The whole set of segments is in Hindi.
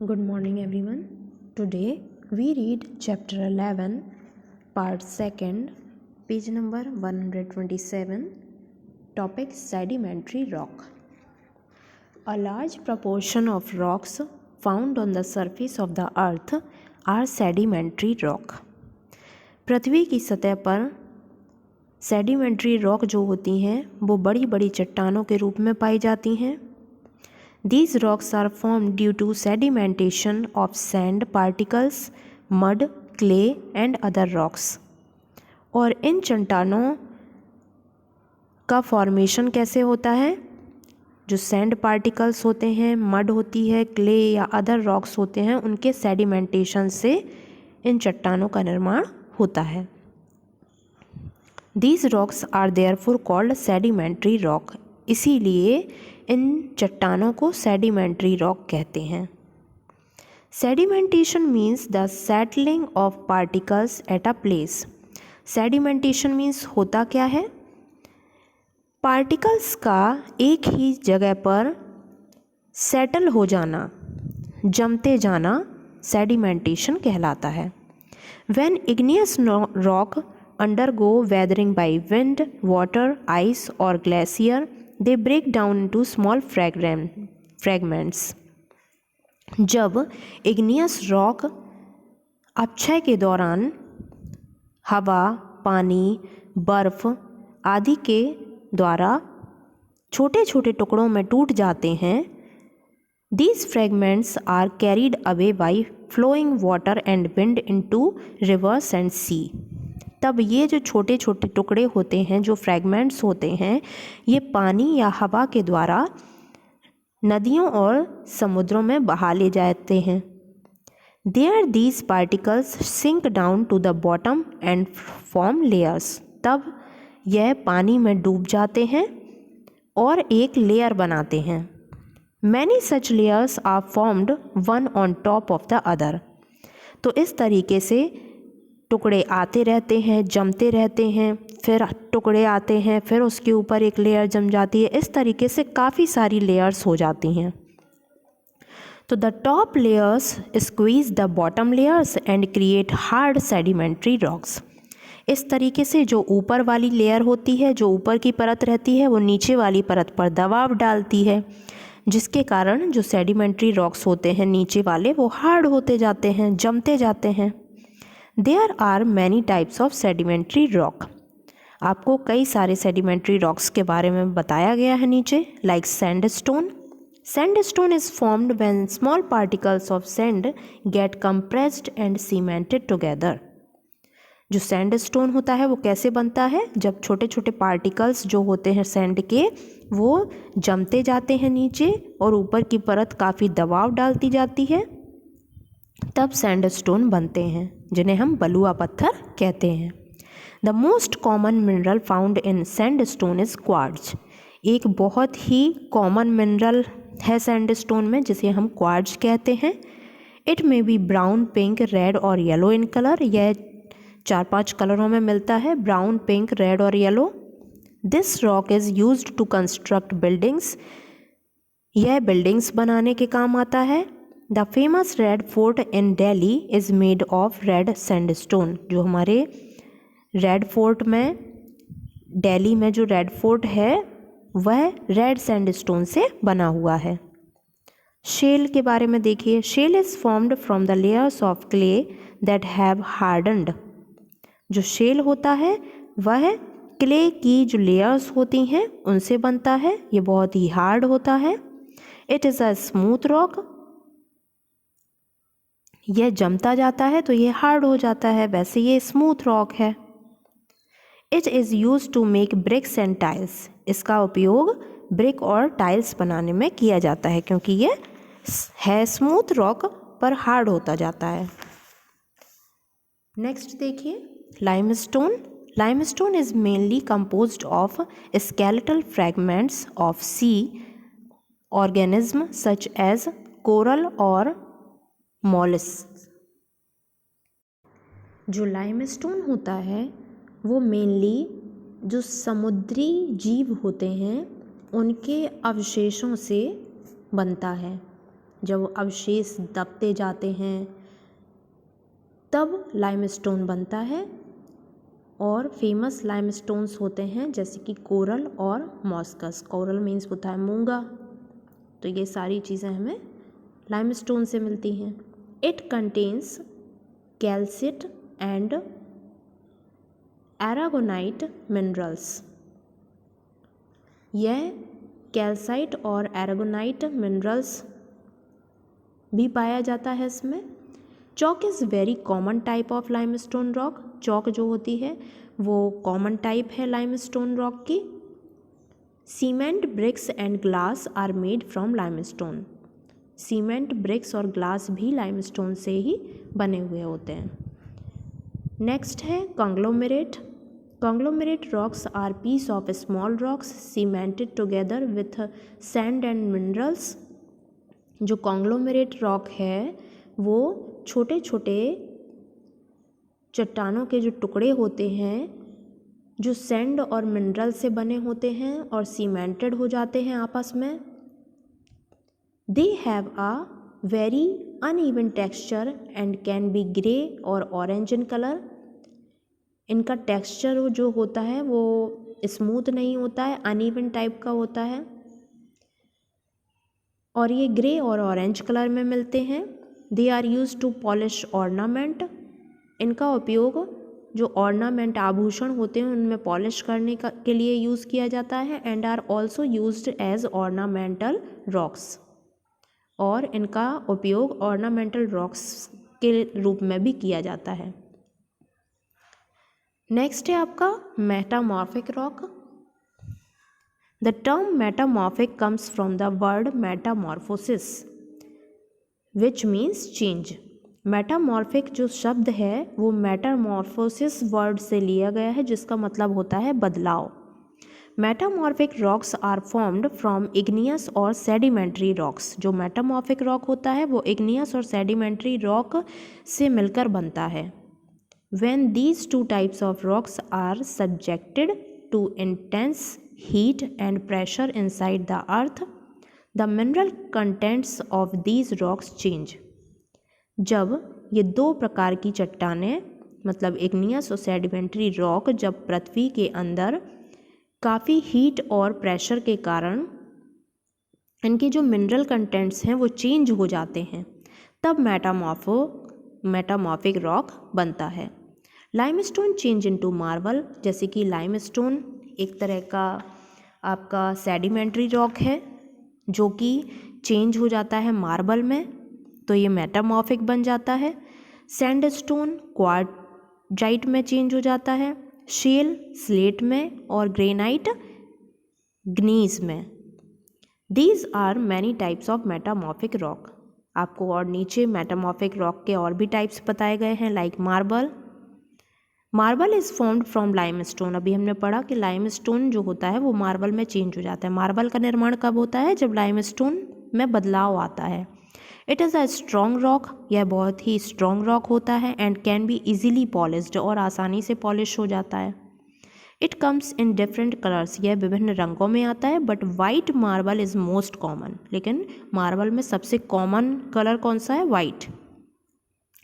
Good morning, everyone. Today we read chapter 11, part 2nd, page number 127, topic sedimentary rock. A large proportion of rocks found on the surface of the earth are sedimentary rock. पृथ्वी की सतह पर सेडिमेंट्री रॉक जो होती हैं वो बड़ी बड़ी चट्टानों के रूप में पाई जाती हैं. These rocks are formed due to sedimentation of sand particles, mud, clay and other rocks. और इन चट्टानों का फॉर्मेशन कैसे होता है? जो सैंड पार्टिकल्स होते हैं, मड होती है, क्ले या अदर रॉक्स होते हैं, उनके सेडिमेंटेशन से इन चट्टानों का निर्माण होता है. These rocks are therefore called sedimentary rock. इसीलिए इन चट्टानों को सेडिमेंट्री रॉक कहते हैं. Sedimentation means the settling of particles at a place. Sedimentation means होता क्या है? पार्टिकल्स का एक ही जगह पर सेटल हो जाना, जमते जाना सेडिमेंटेशन कहलाता है. When igneous rock undergo weathering by wind, water, ice or glacier, they break down into small fragments. जब इग्नियस रॉक अपक्षय के दौरान हवा, पानी, बर्फ आदि के द्वारा छोटे छोटे टुकड़ों में टूट जाते हैं, these fragments are carried away by flowing water and wind into rivers and sea. तब ये जो छोटे छोटे टुकड़े होते हैं, जो फ्रैगमेंट्स होते हैं, ये पानी या हवा के द्वारा नदियों और समुद्रों में बहा ले जाते हैं. There these particles sink down to the bottom and form layers. तब यह पानी में डूब जाते हैं और एक लेयर बनाते हैं. Many such layers are formed one on top of the other. तो इस तरीके से टुकड़े आते रहते हैं, जमते रहते हैं, फिर टुकड़े आते हैं, फिर उसके ऊपर एक लेयर जम जाती है. इस तरीके से काफ़ी सारी लेयर्स हो जाती हैं. तो the top layers squeeze the bottom layers and create hard sedimentary rocks. इस तरीके से जो ऊपर वाली लेयर होती है, जो ऊपर की परत रहती है, वो नीचे वाली परत पर दबाव डालती है, जिसके कारण जो सेडिमेंट्री रॉक्स होते हैं नीचे वाले, वो हार्ड होते जाते हैं, जमते जाते हैं. There are many types of sedimentary rock. आपको कई सारे सेडिमेंट्री रॉक्स के बारे में बताया गया है नीचे. Like sandstone. Sandstone is formed when small particles of sand get compressed and cemented together. जो सैंडस्टोन होता है वो कैसे बनता है? जब छोटे छोटे पार्टिकल्स जो होते हैं सैंड के, वो जमते जाते हैं नीचे और ऊपर की परत काफ़ी दबाव डालती जाती है, तब सैंडस्टोन बनते हैं, जिन्हें हम बलुआ पत्थर कहते हैं. The most common mineral found in sandstone is quartz. एक बहुत ही कॉमन मिनरल है सैंडस्टोन में, जिसे हम क्वार्ट्ज कहते हैं. It may be brown, pink, red और येलो इन कलर. यह 4-5 कलरों में मिलता है, ब्राउन, पिंक, रेड और yellow. This rock is used to construct buildings. यह बिल्डिंग्स बनाने के काम आता है. The famous Red Fort in Delhi is made of red sandstone. जो हमारे रेड फोर्ट में, दिल्ली में जो रेड फोर्ट है, वह रेड सैंडस्टोन से बना हुआ है. शेल के बारे में देखिए. Shale is formed from the layers of clay that have hardened. जो शेल होता है वह क्ले की जो लेयर्स होती हैं उनसे बनता है. ये बहुत ही हार्ड होता है. It is a smooth rock. यह जमता जाता है तो ये हार्ड हो जाता है, वैसे ये स्मूथ रॉक है. It is use to make bricks and tiles. इसका उपयोग ब्रिक और टाइल्स बनाने में किया जाता है, क्योंकि ये है स्मूथ रॉक पर हार्ड होता जाता है. नेक्स्ट देखिए, limestone. Limestone is mainly composed of skeletal fragments of sea organism such as coral और मॉलस्क. जो लाइमस्टोन होता है वो मेनली जो समुद्री जीव होते हैं उनके अवशेषों से बनता है. जब अवशेष दबते जाते हैं तब लाइमस्टोन बनता है। और फेमस लाइमस्टोन्स होते हैं जैसे कि कोरल और मॉस्कस। कोरल मीन्स होता है मूंगा। तो ये सारी चीज़ें हमें लाइमस्टोन से मिलती हैं। It contains calcite and aragonite minerals. यह कैल्साइट और एरागोनाइट मिनरल्स भी पाया जाता है इसमें। Chalk is very common type of limestone rock. Chalk जो होती है वो कॉमन टाइप है लाइमस्टोन रॉक की। Cement bricks and glass are made from limestone. Cement bricks और ग्लास भी लाइमस्टोन से ही बने हुए होते हैं। नेक्स्ट है conglomerate. Conglomerate rocks are piece of small rocks cemented together with sand and minerals. जो कॉन्ग्लोमेरेट रॉक है वो छोटे छोटे चट्टानों के जो टुकड़े होते हैं जो सैंड और मिनरल से बने होते हैं और सीमेंटेड हो जाते हैं आपस में। They have a very uneven texture and can be grey और ऑरेंज इन कलर। इनका टेक्सचर जो होता है वो स्मूथ नहीं होता है, अनइवन टाइप का होता है और ये ग्रे और ऑरेंज कलर में मिलते हैं। They are use to polish ornament. इनका उपयोग जो ऑर्नामेंट आभूषण होते हैं उनमें पॉलिश करने के लिए यूज़ किया जाता है। And are also used as ornamental rocks. और इनका उपयोग ऑर्नामेंटल रॉक्स के रूप में भी किया जाता है। नेक्स्ट है आपका metamorphic rock. The term metamorphic comes from the word Metamorphosis which means change. Metamorphic जो शब्द है वो मेटामॉर्फोसिस वर्ड से लिया गया है जिसका मतलब होता है बदलाव। Metamorphic rocks are formed from igneous और सेडिमेंट्री रॉक्स। जो मेटामॉर्फिक रॉक होता है वो इग्नियस और सेडिमेंट्री रॉक से मिलकर बनता है। When these two types of rocks are subjected to intense heat and pressure inside the earth, the mineral contents of these rocks change. जब ये दो प्रकार की चट्टानें मतलब इग्नियस और सेडिमेंट्री रॉक जब पृथ्वी के अंदर काफ़ी हीट और प्रेशर के कारण इनके जो मिनरल कंटेंट्स हैं वो चेंज हो जाते हैं, तब मेटामॉर्फिक रॉक बनता है। Limestone change into marble. जैसे कि लाइमस्टोन एक तरह का आपका सेडिमेंट्री रॉक है जो कि चेंज हो जाता है मार्बल में, तो ये मेटामॉर्फिक बन जाता है। सैंडस्टोन क्वार्टजाइट में चेंज हो जाता है, शेल स्लेट में और ग्रेनाइट ग्नीज में। These are many types of metamorphic rock. आपको और नीचे मेटामॉर्फिक रॉक के और भी टाइप्स बताए गए हैं like marble. Marble is formed from limestone. अभी हमने पढ़ा कि लाइमस्टोन जो होता है वो मार्बल में चेंज हो जाता है। मार्बल का निर्माण कब होता है? जब लाइमस्टोन में बदलाव आता है। It is a strong rock. यह बहुत ही स्ट्रॉन्ग रॉक होता है and can be easily polished और आसानी से पॉलिश हो जाता है। It comes in different colours. यह विभिन्न रंगों में आता है but white marble is most common. लेकिन मार्बल में सबसे कॉमन कलर कौन सा है? White.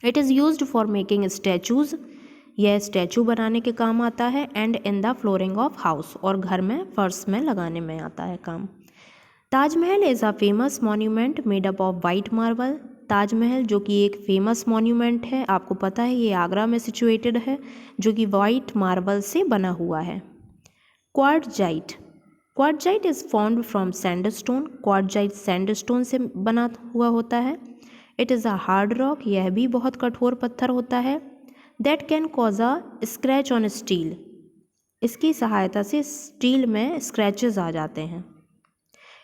It is used for making statues. यह स्टैचू बनाने के काम आता है। And in the flooring of house और घर में फर्श में लगाने में आता है काम। Taj Mahal is a famous monument made up of white marble. Taj Mahal जो कि एक फेमस मॉन्यूमेंट है, आपको पता है ये आगरा में सिचुएटेड है, जो कि वाइट मार्बल से बना हुआ है। Quartzite. Quartzite is formed from sandstone. Quartzite sandstone से बना हुआ होता है। It is a hard rock. यह भी बहुत कठोर पत्थर होता है। That can cause a scratch on steel. इसकी सहायता से स्टील में स्क्रैचेस आ जाते हैं।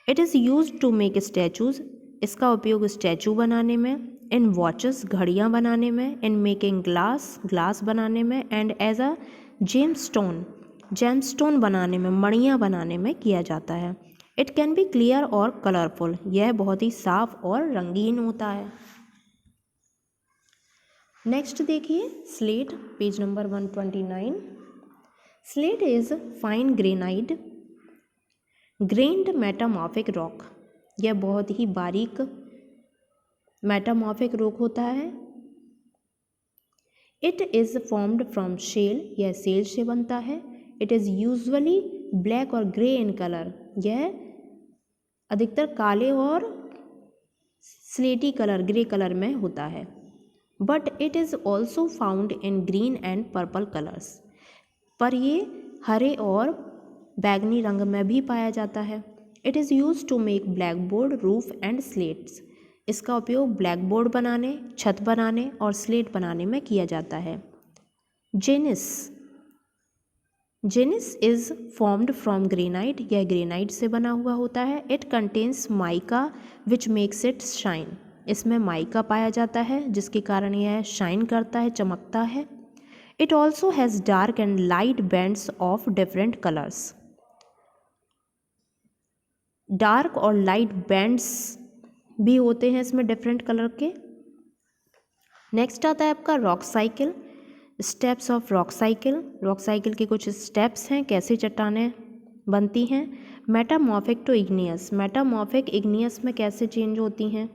It is use to make statues. इसका उपयोग स्टैचू बनाने में, इन वॉचेस घड़ियाँ बनाने में, इन मेकिंग ग्लास बनाने में एंड एज अ जेमस्टोन बनाने में, मणियाँ बनाने में किया जाता है। इट कैन बी क्लियर और कलरफुल। यह बहुत ही साफ और रंगीन होता है। नेक्स्ट देखिए slate, page number 129। Slate is fine grained metamorphic rock. यह बहुत ही बारीक मेटामॉर्फिक रॉक होता है। It is formed from shale, यह सेल से बनता है। इट इज़ यूजुअली ब्लैक और ग्रे इन कलर, यह अधिकतर काले और स्लेटी कलर, ग्रे कलर में होता है। But it is also found in green and purple colours, पर ये हरे और बैगनी रंग में भी पाया जाता है। It is use to make black board, roof and slates, इसका उपयोग ब्लैक बोर्ड बनाने, छत बनाने और स्लेट बनाने में किया जाता है। Gneiss is formed from granite, यह ग्रेनाइट से बना हुआ होता है। It contains mica which makes it shine, इसमें माइका पाया जाता है जिसके कारण यह शाइन करता है, चमकता है। It also has dark and light bands of different colours, dark और लाइट बैंड्स भी होते हैं इसमें डिफरेंट कलर के। नेक्स्ट आता है आपका rock cycle, steps of rock cycle. Rock cycle के कुछ स्टेप्स हैं, कैसे चट्टानें बनती हैं। Metamorphic to igneous, metamorphic igneous में कैसे चेंज होती हैं।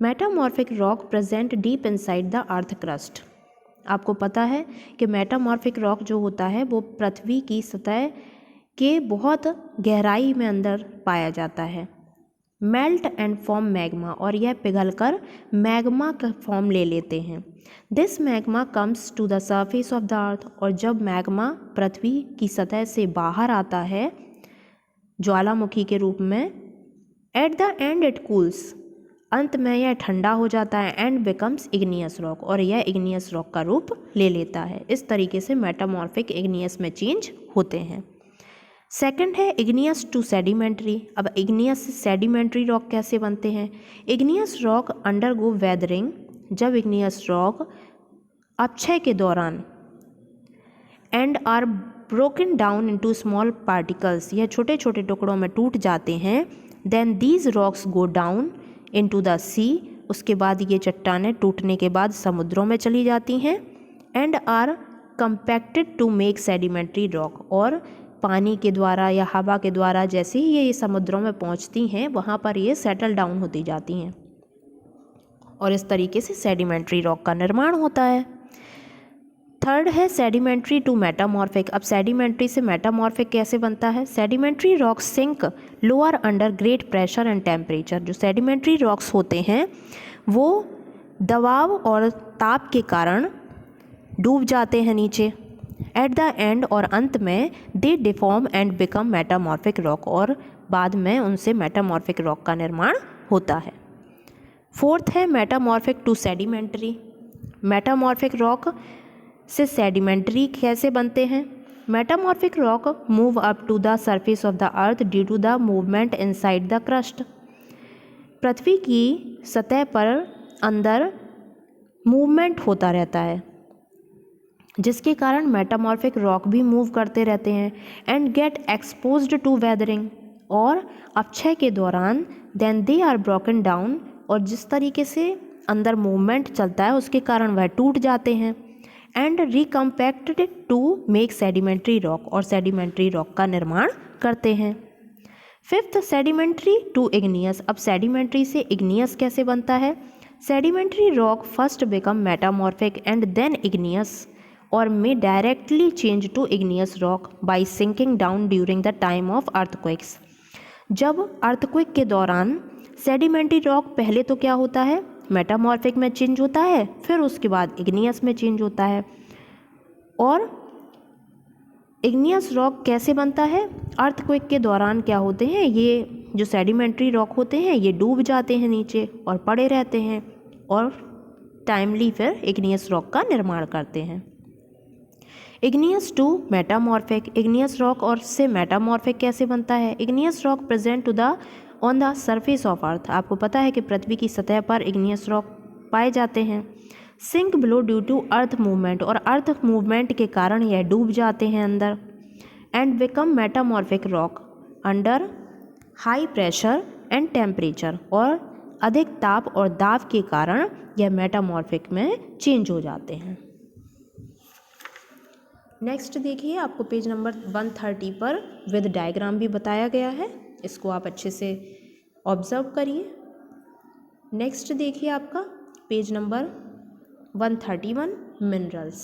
Metamorphic rock present deep inside the earth crust, आपको पता है कि मेटामॉर्फिक रॉक जो होता है वो पृथ्वी की सतह के बहुत गहराई में अंदर पाया जाता है। मेल्ट एंड फॉर्म मैग्मा, और यह पिघलकर मैग्मा का फॉर्म ले लेते हैं। This magma comes to the surface of the earth, और जब मैग्मा पृथ्वी की सतह से बाहर आता है ज्वालामुखी के रूप में, at the end it cools, अंत में यह ठंडा हो जाता है, एंड बिकम्स इग्नियस रॉक, और यह इग्नियस रॉक का रूप ले लेता है। इस तरीके से मेटामॉर्फिक इग्नियस में चेंज होते हैं। सेकंड है इग्नियस टू सेडिमेंट्री। अब इग्नियस से सेडिमेंट्री रॉक कैसे बनते हैं। इग्नियस रॉक अंडरगो वेदरिंग, जब इग्नियस रॉक अपक्षय के दौरान and are broken down into small particles, यह छोटे छोटे टुकड़ों में टूट जाते हैं। Then these rocks go down into the sea, उसके बाद ये चट्टानें टूटने के बाद समुद्रों में चली जाती हैं। And are compacted to make sedimentary rock, और पानी के द्वारा या हवा के द्वारा जैसे ही ये समुद्रों में पहुंचती हैं वहाँ पर ये सेटल डाउन होती जाती हैं, और इस तरीके से सेडिमेंट्री रॉक का निर्माण होता है। थर्ड है सेडिमेंट्री टू मेटामॉर्फिक। अब सेडिमेंट्री से मेटामॉर्फिक कैसे बनता है। Sedimentary rocks sink lower under great pressure and temperature, जो सेडिमेंट्री रॉक्स होते हैं वो दबाव और ताप के कारण डूब जाते हैं नीचे। एट द एंड, और अंत में they deform and become metamorphic rock, और बाद में उनसे मेटामॉर्फिक रॉक का निर्माण होता है। फोर्थ है metamorphic to sedimentary. Metamorphic rock से सेडिमेंट्री कैसे बनते हैं। Metamorphic rock move up to the surface of the earth due to the movement inside the crust, पृथ्वी की सतह पर अंदर मूवमेंट होता रहता है जिसके कारण मेटामॉर्फिक रॉक भी मूव करते रहते हैं। And get exposed to weathering, और अपक्षय के दौरान then they are broken down, और जिस तरीके से अंदर मूवमेंट चलता है उसके कारण वह टूट जाते हैं। And recompacted to make sedimentary rock, और सेडिमेंट्री रॉक का निर्माण करते हैं। Fifth sedimentary to igneous. अब सेडिमेंट्री से इग्नियस कैसे बनता है। Sedimentary rock first become metamorphic and then igneous, और may directly change to igneous rock by sinking down during the time of earthquakes. जब अर्थक्वेक के दौरान सेडिमेंट्री रॉक पहले तो क्या होता है, मेटामॉर्फिक में चेंज होता है, फिर उसके बाद इग्नियस में चेंज होता है। और इग्नियस रॉक कैसे बनता है, अर्थक्वेक के दौरान क्या होते हैं, ये जो सेडिमेंट्री रॉक होते हैं ये डूब जाते हैं नीचे और पड़े रहते हैं, और टाइमली फिर इग्नियस रॉक का निर्माण करते हैं। Igneous to metamorphic. Igneous rock और से मेटामॉर्फिक कैसे बनता है। Igneous rock present to the on the surface of earth. आपको पता है कि पृथ्वी की सतह पर इग्नियस रॉक पाए जाते हैं। Sink below due to earth movement, और अर्थ मूवमेंट के कारण यह डूब जाते हैं अंदर। And become metamorphic rock under high pressure and temperature, और अधिक ताप और दाब के कारण यह मेटामॉर्फिक में चेंज हो जाते हैं। नेक्स्ट देखिए, आपको पेज नंबर 130 पर विद डायग्राम भी बताया गया है, इसको आप अच्छे से ऑब्जर्व करिए। नेक्स्ट देखिए आपका पेज नंबर 131 मिनरल्स।